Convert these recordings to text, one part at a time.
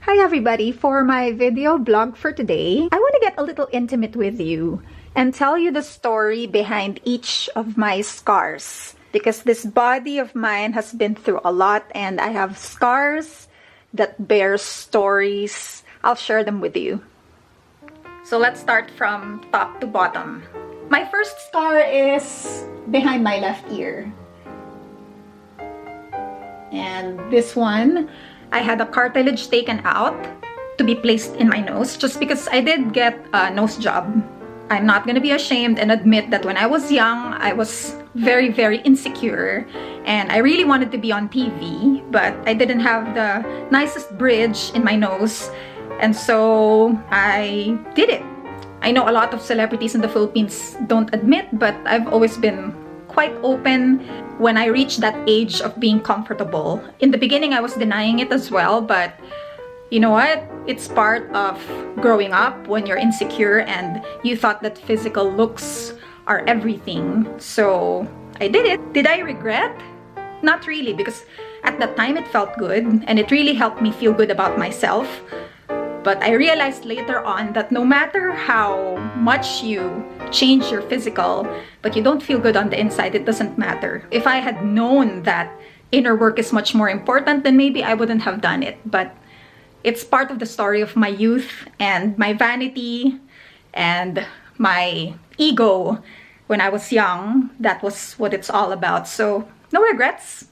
Hi everybody! For my video blog for today, I want to get a little intimate with you and tell you the story behind each of my scars. Because this body of mine has been through a lot and I have scars that bear stories. I'll share them with you. So let's start from top to bottom. My first scar is behind my left ear. And this one, I had a cartilage taken out to be placed in my nose just because I did get a nose job. I'm not gonna be ashamed and admit that when I was young, I was very, very insecure and I really wanted to be on TV, but I didn't have the nicest bridge in my nose, and so I did it. I know a lot of celebrities in the Philippines don't admit, but I've always been quite open when I reached that age of being comfortable. In the beginning, I was denying it as well, but you know what? It's part of growing up when you're insecure and you thought that physical looks are everything. So I did it. Did I regret? Not really, because at that time it felt good and it really helped me feel good about myself. But I realized later on that no matter how much you change your physical, but you don't feel good on the inside, it doesn't matter. If I had known that inner work is much more important, then maybe I wouldn't have done it. But it's part of the story of my youth and my vanity and my ego when I was young. That was what it's all about. So no regrets.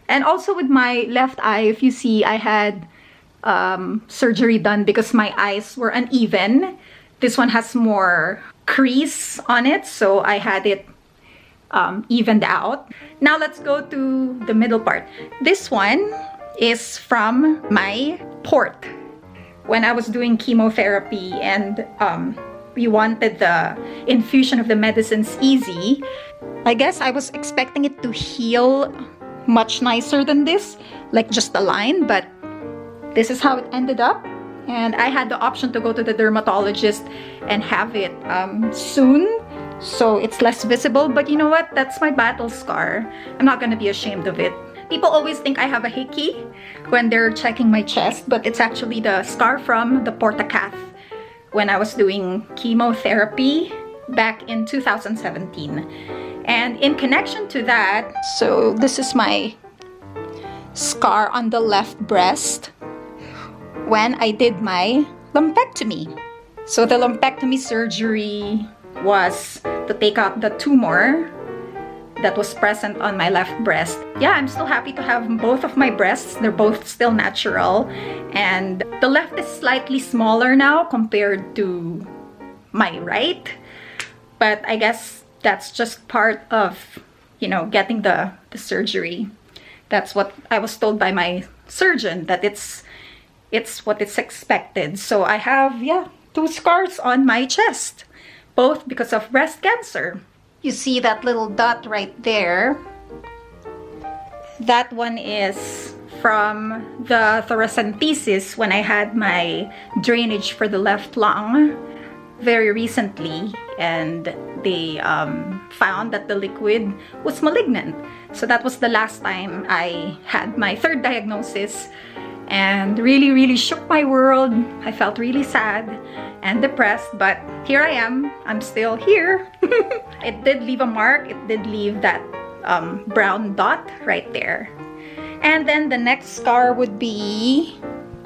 And also with my left eye, if you see, I had surgery done because my eyes were uneven. This one has more crease on it, so I had it evened out. Now let's go to the middle part. This one is from my port. When I was doing chemotherapy and we wanted the infusion of the medicines easy, I guess I was expecting it to heal much nicer than this, like just a line, but this is how it ended up. And I had the option to go to the dermatologist and have it soon, so it's less visible. But you know what? That's my battle scar. I'm not gonna be ashamed of it. People always think I have a hickey when they're checking my chest, but it's actually the scar from the Portacath when I was doing chemotherapy back in 2017. And in connection to that, so this is my scar on the left breast when I did my lumpectomy. So the lumpectomy surgery was to take out the tumor that was present on my left breast. Yeah, I'm still happy to have both of my breasts. They're both still natural. And the left is slightly smaller now compared to my right. But I guess that's just part of, you know, getting the surgery. That's what I was told by my surgeon, that it's what it's expected. So I have, yeah, 2 scars on my chest, both because of breast cancer. You see that little dot right there? That one is from the thoracentesis when I had my drainage for the left lung very recently, and they found that the liquid was malignant. So that was the last time I had my 3rd diagnosis, and really shook my world. I felt really sad and depressed, but here I am. I'm still here. It did leave a mark. It did leave that brown dot right there. And then the next scar would be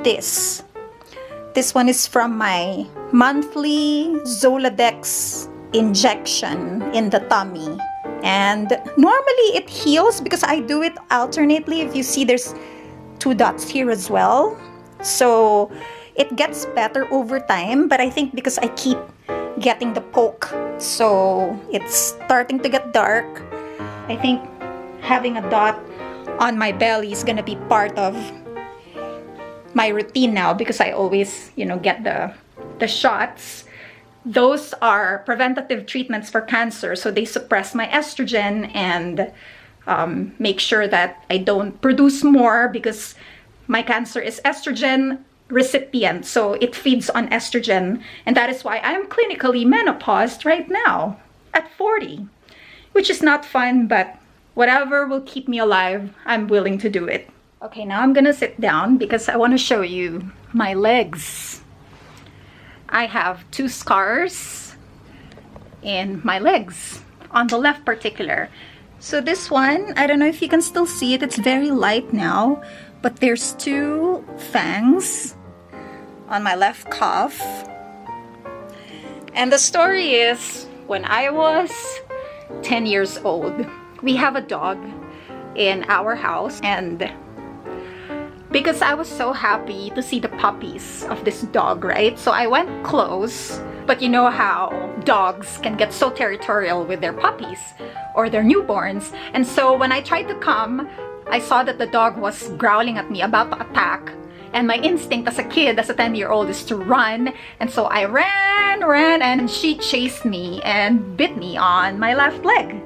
this. This one is from my monthly Zoladex injection in the tummy. And normally it heals because I do it alternately. If you see, there's 2 dots here as well. So it gets better over time, but I think because I keep getting the poke, so it's starting to get dark. I think having a dot on my belly is gonna be part of my routine now because I always, you know, get the shots. Those are preventative treatments for cancer, so they suppress my estrogen and make sure that I don't produce more, because my cancer is estrogen recipient, so it feeds on estrogen, and that is why I'm clinically menopaused right now at 40, which is not fun, but whatever will keep me alive, I'm willing to do it. Okay, now I'm gonna sit down because I want to show you my legs. I have 2 scars in my legs, on the left particular. So this one, I don't know if you can still see it, it's very light now, but there's 2 fangs on my left calf. And the story is, when I was 10 years old, we have a dog in our house, and because I was so happy to see the puppies of this dog, right? So I went close, but you know how dogs can get so territorial with their puppies or their newborns. And so when I tried to come, I saw that the dog was growling at me, about to attack. And my instinct as a kid, as a 10-year-old, is to run. And so I ran, and she chased me and bit me on my left leg.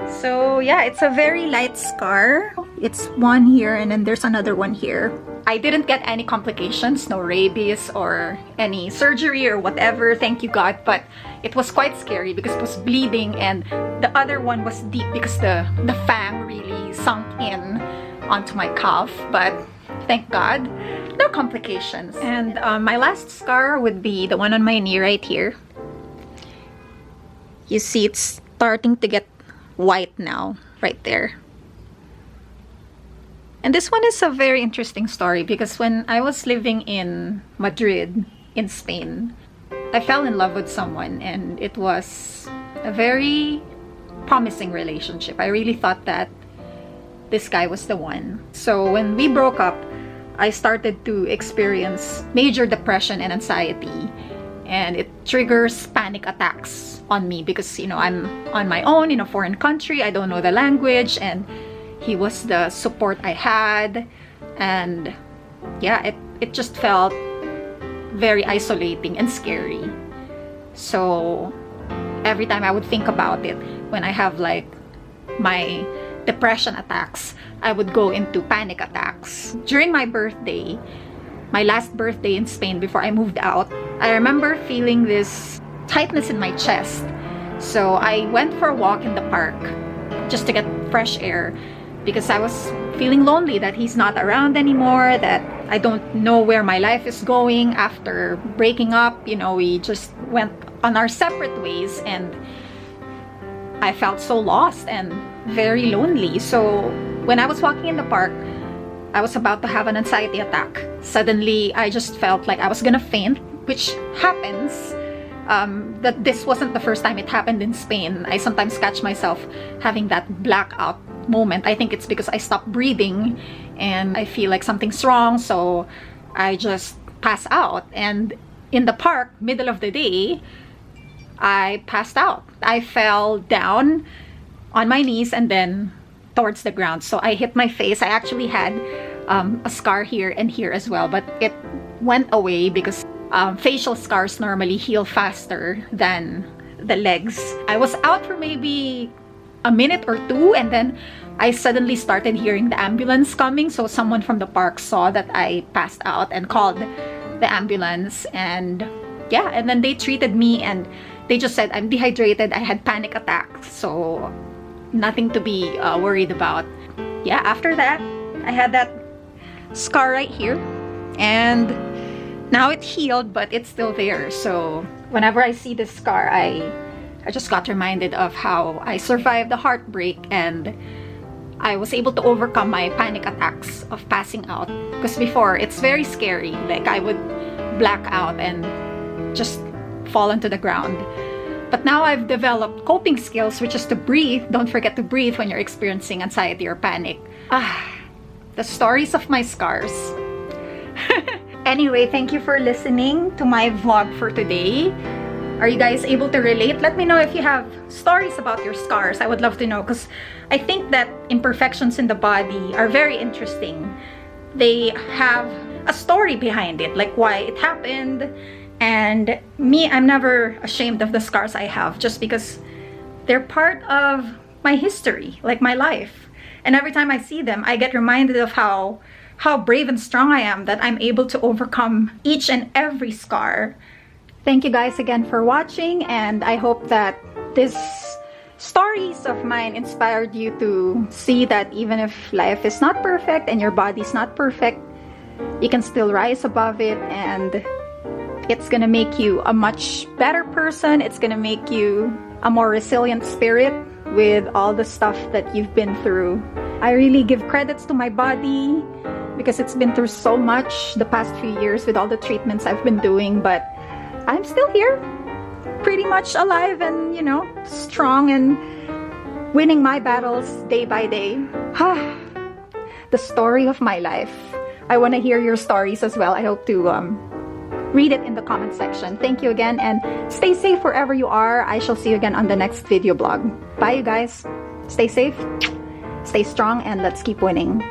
So yeah, it's a very light scar. It's one here, and then there's another one here. I didn't get any complications, no rabies or any surgery or whatever, thank you God, but it was quite scary because it was bleeding, and the other one was deep because the fang really sunk in onto my calf, but thank God, no complications. And my last scar would be the one on my knee right here. You see it's starting to get white now, right there. And this one is a very interesting story because when I was living in Madrid, in Spain, I fell in love with someone, and it was a very promising relationship. I really thought that this guy was the one. So when we broke up, I started to experience major depression and anxiety, and it triggers panic attacks on me because, you know, I'm on my own in a foreign country, I don't know the language, and he was the support I had, and yeah, it just felt very isolating and scary. So every time I would think about it, when I have like my depression attacks, I would go into panic attacks. During my birthday, my last birthday in Spain before I moved out, I remember feeling this tightness in my chest. So I went for a walk in the park just to get fresh air because I was feeling lonely that he's not around anymore, that I don't know where my life is going after breaking up. You know, we just went on our separate ways, and I felt so lost and very lonely. So when I was walking in the park, I was about to have an anxiety attack. Suddenly, I just felt like I was gonna faint, which happens. That this wasn't the first time it happened in Spain. I sometimes catch myself having that blackout moment. I think it's because I stopped breathing and I feel like something's wrong, so I just pass out. And in the park, middle of the day, I passed out. I fell down on my knees and then towards the ground. So I hit my face. I actually had a scar here and here as well, but it went away because facial scars normally heal faster than the legs. I was out for maybe a minute or 2, and then I suddenly started hearing the ambulance coming. So someone from the park saw that I passed out and called the ambulance, and yeah, and then they treated me, and they just said I'm dehydrated, I had panic attacks, so nothing to be worried about. Yeah, after that, I had that scar right here, and now it healed, but it's still there. So whenever I see this scar, I just got reminded of how I survived the heartbreak, and I was able to overcome my panic attacks of passing out. Because before, it's very scary. Like, I would black out and just fall onto the ground. But now I've developed coping skills, which is to breathe. Don't forget to breathe when you're experiencing anxiety or panic. The stories of my scars. Anyway, thank you for listening to my vlog for today. Are you guys able to relate? Let me know if you have stories about your scars. I would love to know, because I think that imperfections in the body are very interesting. They have a story behind it, like why it happened. And me, I'm never ashamed of the scars I have, just because they're part of my history, like my life. And every time I see them, I get reminded of how brave and strong I am, that I'm able to overcome each and every scar. Thank you guys again for watching, and I hope that this stories of mine inspired you to see that even if life is not perfect and your body's not perfect, you can still rise above it, and it's gonna make you a much better person. It's gonna make you a more resilient spirit with all the stuff that you've been through. I really give credits to my body because it's been through so much the past few years with all the treatments I've been doing, but I'm still here, pretty much alive and, you know, strong and winning my battles day by day. The story of my life. I want to hear your stories as well. I hope to read it in the comment section. Thank you again, and stay safe wherever you are. I shall see you again on the next video blog. Bye, you guys. Stay safe, stay strong, and let's keep winning.